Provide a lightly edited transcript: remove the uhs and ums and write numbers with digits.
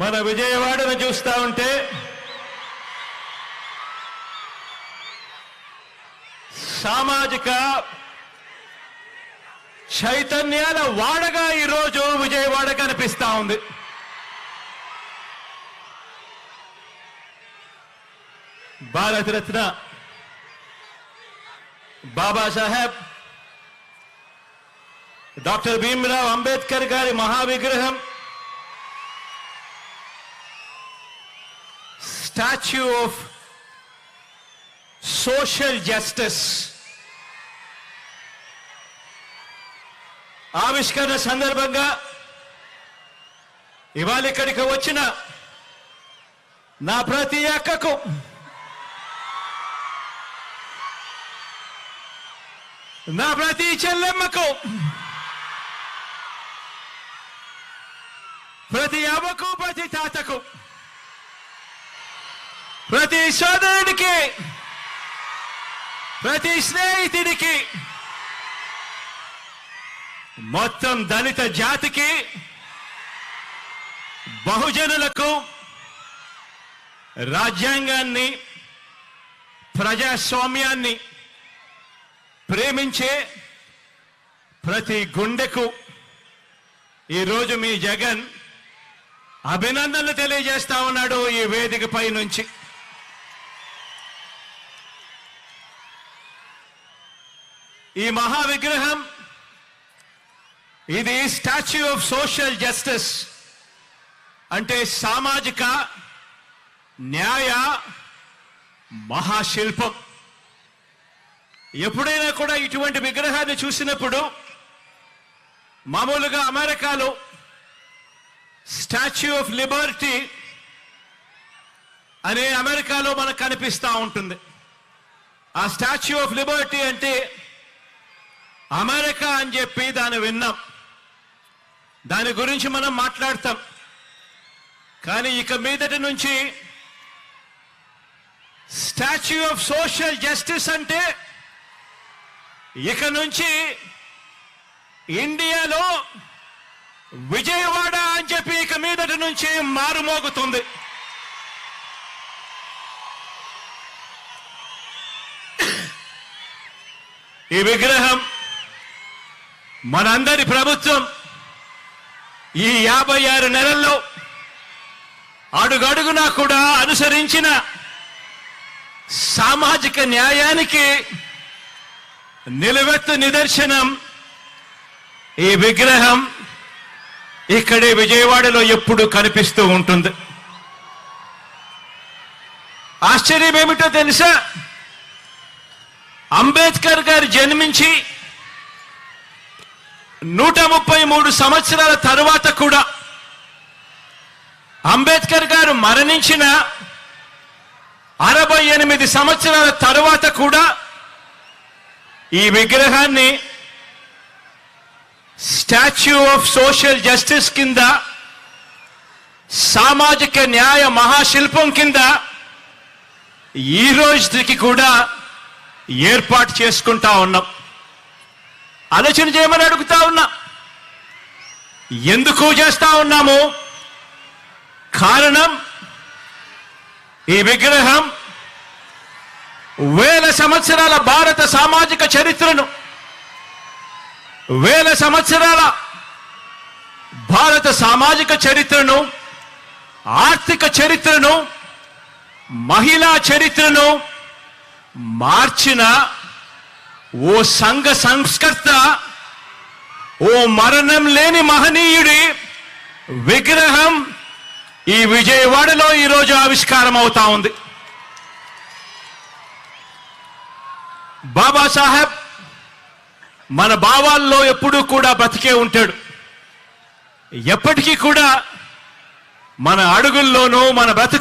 మన విజయవాడను చూస్తా ఉంటే సామాజిక చైతన్యాల వాడగా ఈరోజు విజయవాడ కనిపిస్తా ఉంది. భారతరత్న బాబాసాహెబ్ డాక్టర్ భీమ్రావ్ అంబేద్కర్ గారి మహావిగ్రహం, స్టాచ్యూ ఆఫ్ సోషల్ జస్టిస్ ఆవిష్కరణ సందర్భంగా ఇవాళ ఇక్కడికి వచ్చిన నా ప్రతి అక్కకు, నా ప్రతి చెల్లెమ్మకు, ప్రతి అవ్వకు, ప్రతి తాతకు, ప్రతి సోదరుడికి, ప్రతి స్నేహితుడికి, మొత్తం దళిత జాతికి, బహుజనులకు రాజ్యాంగాన్ని, ప్రజాస్వామ్యాన్ని ప్రేమించే ప్రతి గుండెకు ఈరోజు మీ జగన్ అభినందనలు తెలియజేస్తా ఉన్నాడు ఈ వేదికపై నుంచి. ఈ మహావిగ్రహం, ఇది స్టాచ్యూ ఆఫ్ సోషల్ జస్టిస్ అంటే సామాజిక న్యాయ మహాశిల్పం. ఎప్పుడైనా కూడా ఇటువంటి విగ్రహాన్ని చూసినప్పుడు మామూలుగా అమెరికాలో స్టాచ్యూ ఆఫ్ లిబర్టీ అనే అమెరికాలో మనకు కనిపిస్తూ ఉంటుంది. ఆ స్టాచ్యూ ఆఫ్ లిబర్టీ అంటే అమెరికా అని చెప్పి దాన్ని విన్నాం, దాని గురించి మనం మాట్లాడతాం. కానీ ఇక మీదటి నుంచి స్టాచ్యూ ఆఫ్ సోషల్ జస్టిస్ అంటే ఇక నుంచి ఇండియాలో విజయవాడ అని చెప్పి ఇక మీదటి నుంచి మారుమోగుతుంది. ఈ విగ్రహం మనందరి ప్రభుత్వం ఈ 56 నెలల్లో అడుగడుగునా కూడా అనుసరించిన సామాజిక న్యాయానికి నిలువెత్తు నిదర్శనం ఈ విగ్రహం ఇక్కడే విజయవాడలో ఎప్పుడు కనిపిస్తూ ఉంటుంది. ఆశ్చర్యం ఏమిటో తెలుసా? అంబేద్కర్ గారు జన్మించి 133 సంవత్సరాల తరువాత కూడా, అంబేద్కర్ గారు మరణించిన 68 సంవత్సరాల తరువాత కూడా ఈ విగ్రహాన్ని స్టాచ్యూ ఆఫ్ సోషల్ జస్టిస్ కింద, సామాజిక న్యాయ మహాశిల్పం కింద ఈ రోజుకి కూడా ఏర్పాటు చేసుకుంటా ఉన్నాం. ఆలోచన చేయమని అడుగుతా ఉన్నా. ఎందుకు చేస్తా ఉన్నాము? కారణం, ఈ విగ్రహం వేల సంవత్సరాల భారత సామాజిక చరిత్రను, వేల సంవత్సరాల భారత సామాజిక చరిత్రను, ఆర్థిక చరిత్రను, మహిళా చరిత్రను మార్చిన ఓ సంఘ సంస్కర్త, ఓ మరణం లేని మహనీయుడి విగ్రహం ఈ విజయవాడలో ఈరోజు ఆవిష్కారం అవుతా ఉంది. బాబాసాహెబ్ మన భావాల్లో ఎప్పుడూ కూడా బతికే ఉంటాడు. ఎప్పటికీ కూడా మన అడుగుల్లోనూ, మన బ్రతుకు